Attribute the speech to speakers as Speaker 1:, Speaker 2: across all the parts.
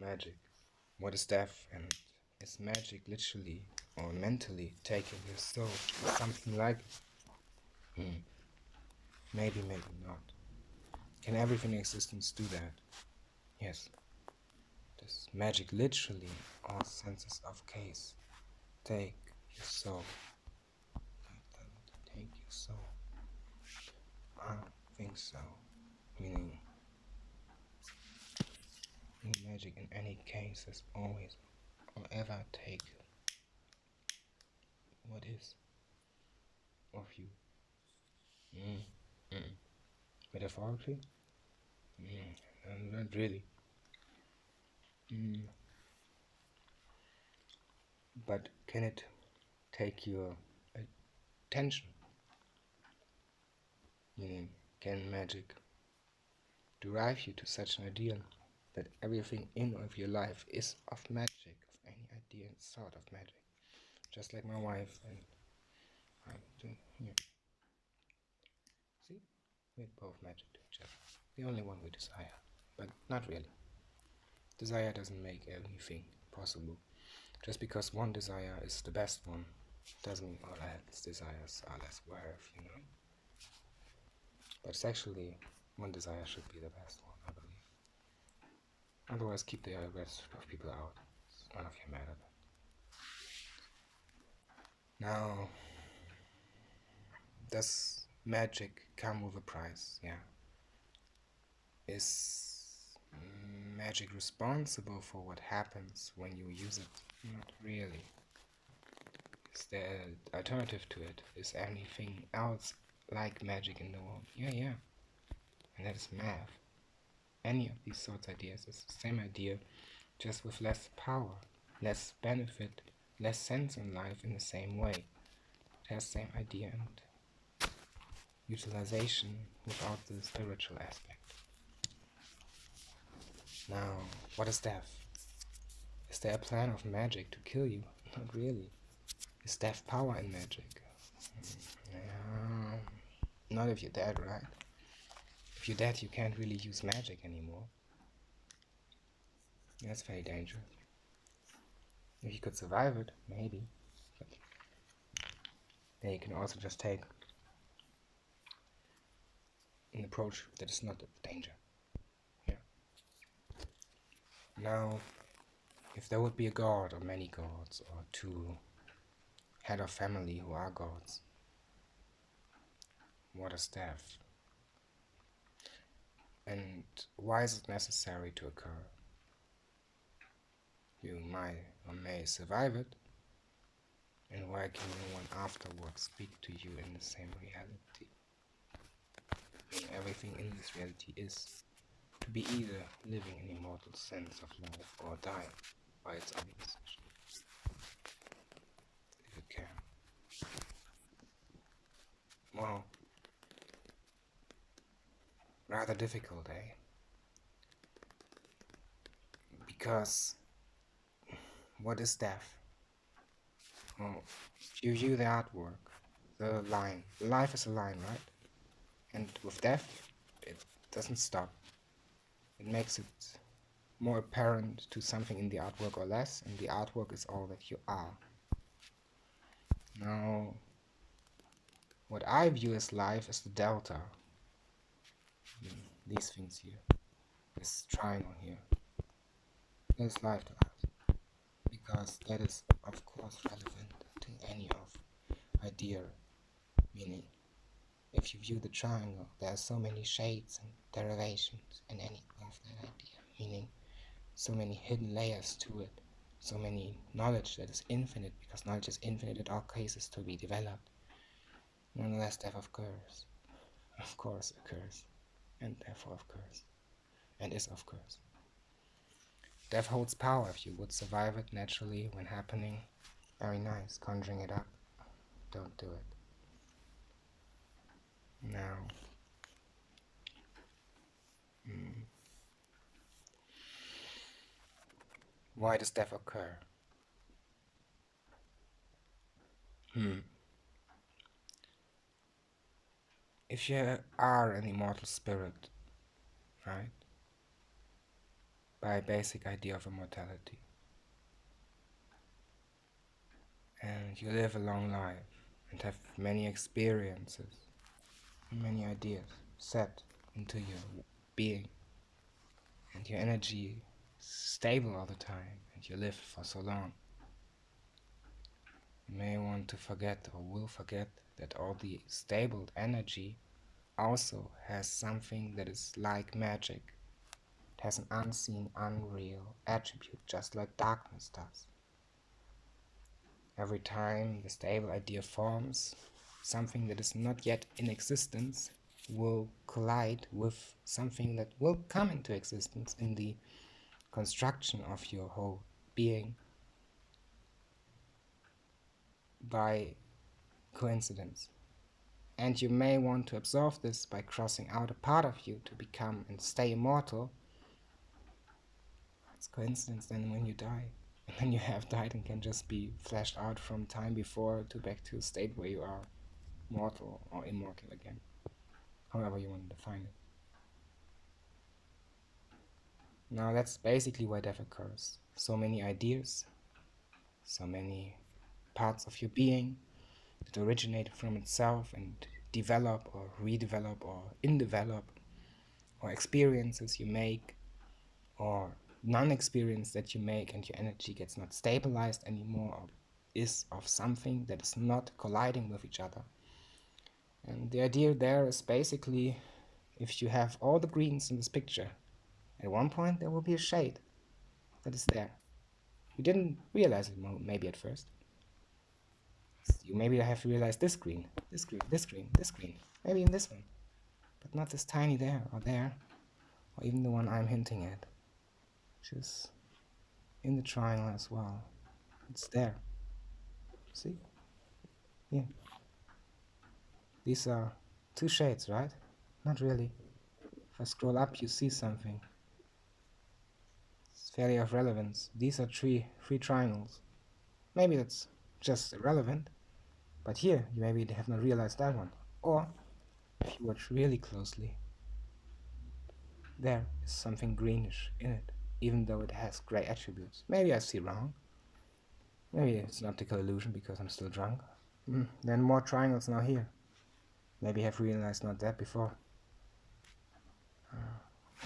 Speaker 1: Magic. What is death? And is magic literally or mentally taking your soul? Something like maybe, maybe not. Can everything in existence do that? Yes. Does magic literally, all senses of case, take your soul? Take your soul? I don't think so. Meaning, magic in any case has always or ever take what is of you. Metaphorically? Not really. But can it take your attention? Meaning, can magic drive you to such an ideal that everything in of your life is of magic, of any idea and sort of magic? Just like my wife and I do here. See? We're both magic to each other. The only one we desire. But not really. Desire doesn't make anything possible. Just because one desire is the best one doesn't mean all else desires are less worth, you know? But sexually, one desire should be the best one, I believe. Otherwise, keep the rest of people out. It's none of your matter. Now, does magic come with a price? Yeah. Is magic responsible for what happens when you use it? Not really. Is there an alternative to it? Is anything else like magic in the world? Yeah. And that is math. Any of these sorts of ideas is the same idea, just with less power, less benefit, less sense in life in the same way. It has the same idea and utilization without the spiritual aspect. Now, what is death? Is there a plan of magic to kill you? Not really. Is death power in magic? Not if you're dead, right? If you're dead, you can't really use magic anymore. That's very dangerous. If you could survive it, maybe. But then you can also just take an approach that is not a danger. Yeah. Now, if there would be a god or many gods or two head of family who are gods, what is death? And why is it necessary to occur? You might or may survive it, and why can no one afterwards speak to you in the same reality? Everything in this reality is to be either living an immortal sense of life or die by its own decision, if it can. Well, rather difficult, eh? Because what is death? Well, if you view the artwork, the line, life is a line, right? And with death, it doesn't stop. It makes it more apparent to something in the artwork or less, and the artwork is all that you are. Now, what I view as life is the delta. These things here, this triangle here, that is life to us, because that is of course relevant to any of idea, meaning if you view the triangle, there are so many shades and derivations in any of that idea, meaning so many hidden layers to it, so many knowledge that is infinite, because knowledge is infinite in all cases to be developed. Nonetheless, death occurs, of course occurs, and therefore occurs, and is of course. Death holds power if you would survive it naturally when happening. Very nice, conjuring it up. Don't do it. Now, why does death occur? If you are an immortal spirit, right, by a basic idea of immortality. And you live a long life and have many experiences, many ideas set into your being, and your energy is stable all the time, and you live for so long. You may want to forget or will forget that all the stable energy also has something that is like magic. It has an unseen, unreal attribute, just like darkness does. Every time the stable idea forms, something that is not yet in existence will collide with something that will come into existence in the construction of your whole being by coincidence. And you may want to absorb this by crossing out a part of you to become and stay immortal. It's coincidence then when you die. And then you have died and can just be flashed out from time before to back to a state where you are mortal or immortal again. However you want to define it. Now that's basically why death occurs. So many ideas, so many parts of your being that originate from itself and develop or redevelop or indevelop, or experiences you make or non-experience that you make, and your energy gets not stabilized anymore or is of something that is not colliding with each other. And the idea there is basically, if you have all the greens in this picture, at one point there will be a shade that is there. You didn't realize it maybe at first. You maybe have realized this green, this green, this green, this green, maybe in this one, but not this tiny there, or even the one I'm hinting at, which is in the triangle as well. It's there. See? Yeah. These are two shades, right? Not really. If I scroll up, you see something. It's fairly of relevance. These are three triangles. Maybe that's just irrelevant, but here you maybe have not realized that one. Or, if you watch really closely, there is something greenish in it, even though it has gray attributes. Maybe I see wrong. Maybe it's an optical illusion because I'm still drunk. Then more triangles now here. Maybe I have realized not that before.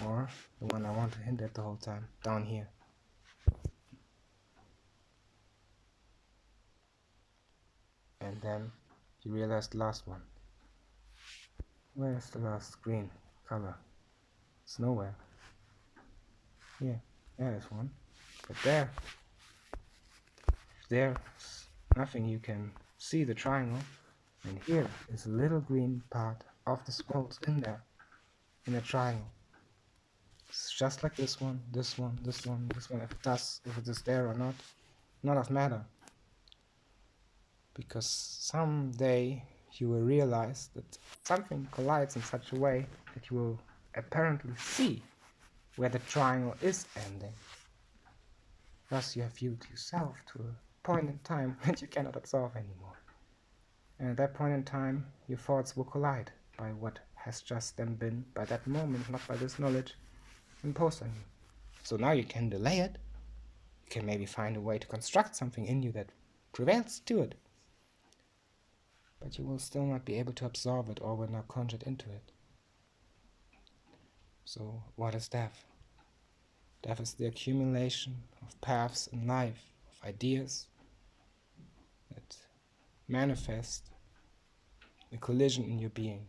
Speaker 1: Or the one I want to hint at the whole time, down here. And then you realize the last one. Where's the last green color? It's nowhere. Here, there's one. But there's nothing. You can see the triangle. And here is a little green part of the scrolls in there, in the triangle. It's just like this one, this one, this one, this one. If it is there or not of matter. Because someday you will realize that something collides in such a way that you will apparently see where the triangle is ending. Thus you have viewed yourself to a point in time that you cannot absorb anymore. And at that point in time, your thoughts will collide by what has just then been, by that moment, not by this knowledge, imposed on you. So now you can delay it. You can maybe find a way to construct something in you that prevails to it. But you will still not be able to absorb it or will not conjure into it. So what is death? Death is the accumulation of paths in life, of ideas that manifest a collision in your being.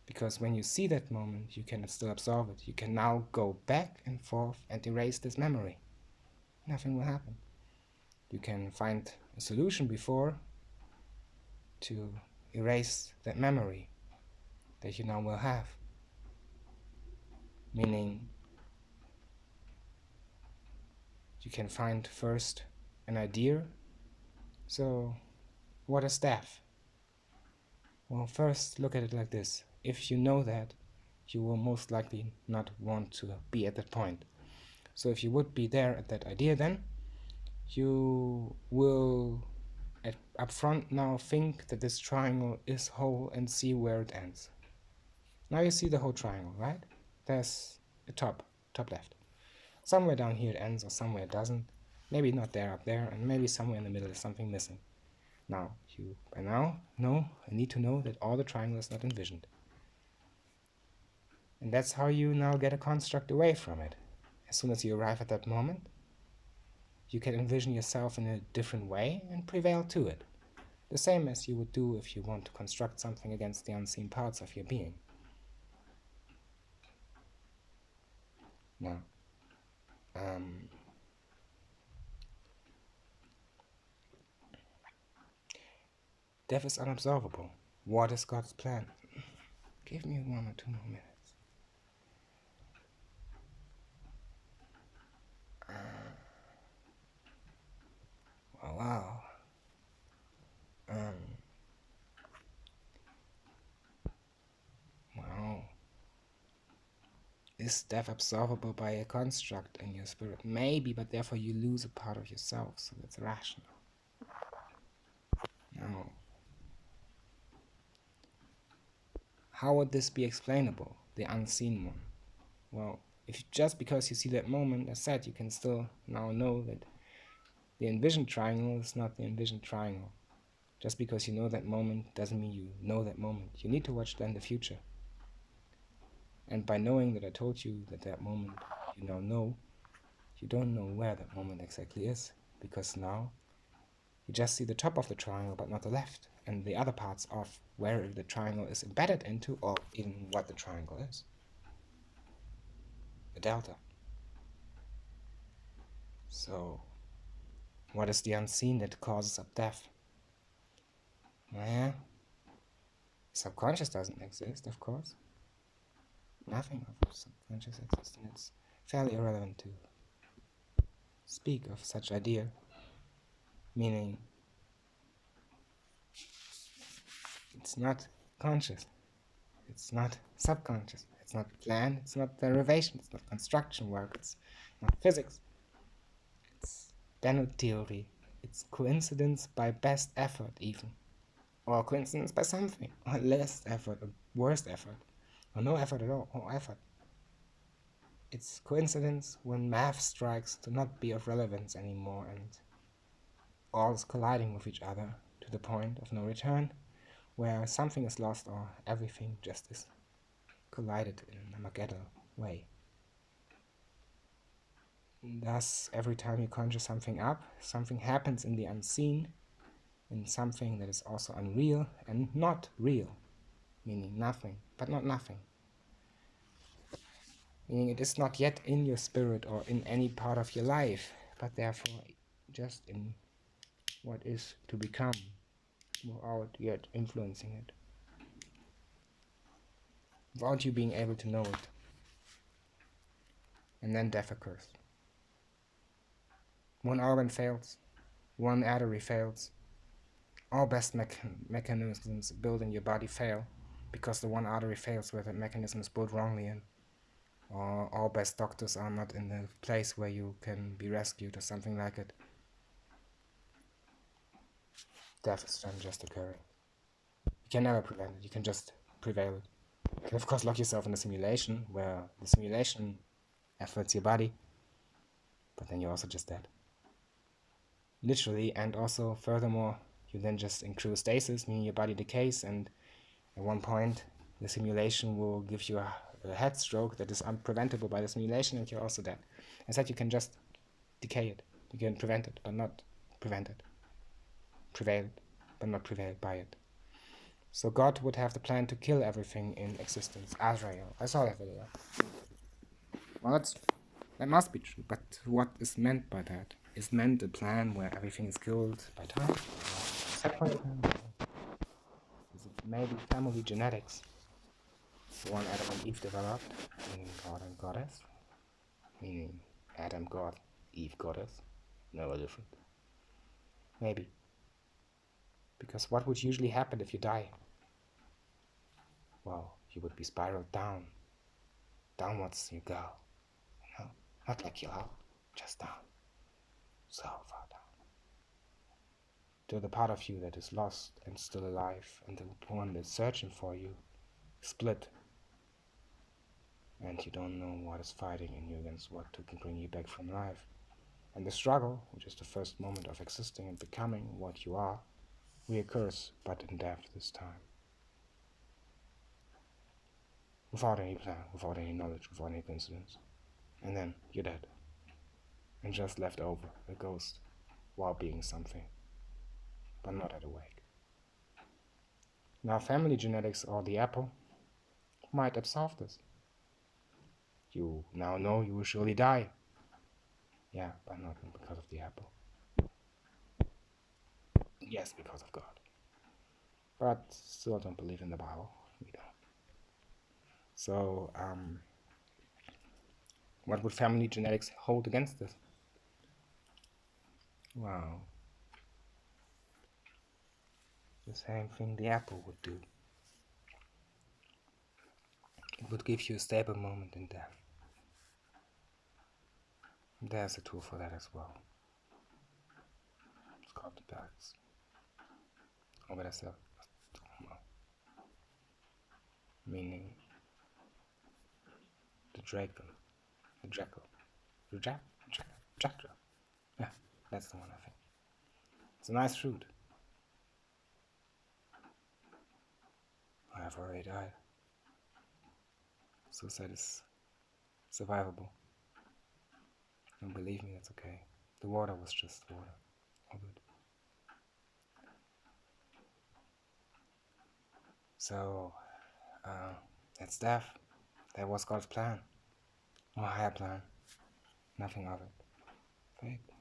Speaker 1: Because when you see that moment, you can still absorb it. You can now go back and forth and erase this memory. Nothing will happen. You can find a solution before to erase that memory that you now will have. Meaning, you can find first an idea. So, what is death? Well, first look at it like this. If you know that, you will most likely not want to be at that point. So if you would be there at that idea, then you will up front now think that this triangle is whole and see where it ends. Now you see the whole triangle, right? There's a top left. Somewhere down here it ends, or somewhere it doesn't. Maybe not there up there, and maybe somewhere in the middle is something missing. Now, you by now know and need to know that all the triangle is not envisioned. And that's how you now get a construct away from it. As soon as you arrive at that moment, you can envision yourself in a different way and prevail to it. The same as you would do if you want to construct something against the unseen parts of your being. Now, death is unobservable. What is God's plan? Give me 1 or 2 more minutes. Wow. Wow. Is death observable by a construct in your spirit? Maybe, but therefore you lose a part of yourself, so that's rational. Now, how would this be explainable, the unseen one? Well, if just because you see that moment, as said, you can still now know that the envisioned triangle is not the envisioned triangle. Just because you know that moment doesn't mean you know that moment. You need to watch then the future. And by knowing that I told you that that moment you now know, you don't know where that moment exactly is, because now you just see the top of the triangle but not the left, and the other parts of where the triangle is embedded into, or even what the triangle is. The delta. So, what is the unseen that causes up death? Well, subconscious doesn't exist, of course. Nothing of subconscious exists, and it's fairly irrelevant to speak of such idea, meaning it's not conscious, it's not subconscious, it's not plan, it's not derivation, it's not construction work, it's not physics, it's Benno theory, it's coincidence by best effort even, or coincidence by something, or less effort, or worst effort, or no effort at all, or effort. It's coincidence when math strikes to not be of relevance anymore and all is colliding with each other to the point of no return, where something is lost or everything just is collided in an Armageddon way. Thus, every time you conjure something up, something happens in the unseen, in something that is also unreal and not real, meaning nothing, but not nothing. Meaning it is not yet in your spirit or in any part of your life, but therefore just in what is to become, without yet influencing it, without you being able to know it. And then death occurs. One organ fails, one artery fails, all best mechanisms built in your body fail, because the one artery fails where the mechanism is built wrongly in. Or all best doctors are not in the place where you can be rescued or something like it. Death is then just occurring. You can never prevent it, you can just prevail it. You can of course lock yourself in a simulation where the simulation efforts your body, but then you're also just dead. Literally, and also furthermore, you then just in cryostasis, meaning your body decays, and at one point the simulation will give you a head stroke that is unpreventable by the simulation, and you're also dead. Instead, you can just decay it. You can prevent it, but not prevent it. Prevail it, but not prevailed by it. So God would have the plan to kill everything in existence. Azrael. I saw that video. Well, that must be true, but what is meant by that? Is meant a plan where everything is killed by time? Set point in time? Is it maybe family genetics? The one Adam and Eve developed, meaning God and Goddess? Meaning Adam God, Eve Goddess? No different. Maybe. Because what would usually happen if you die? Well, you would be spiraled down. Downwards you go. You know? Not like you're up, just down. So far down. To the part of you that is lost and still alive, and the one that's searching for you, split. and you don't know what is fighting in you against what to bring you back from life. And the struggle, which is the first moment of existing and becoming what you are, reoccurs, but in death this time. Without any plan, without any knowledge, without any coincidence. And then you're dead. And just left over, a ghost, while being something, but not at awake. Now family genetics or the apple might absolve this. You now know you will surely die. Yeah, but not because of the apple. Yes, because of God. But still don't believe in the Bible. We don't. So, what would family genetics hold against this? Wow. The same thing the apple would do. It would give you a stable moment in death. There's a tool for that as well. It's called the balance. Or what I said, meaning the dragon, the jackal, the jackal. Yeah, that's the one I think. It's a nice fruit. I have already died. Suicide is survivable. Don't believe me, that's okay. The water was just water. All good. So, that's death. That was God's plan. Or higher plan. Nothing of it. Fate.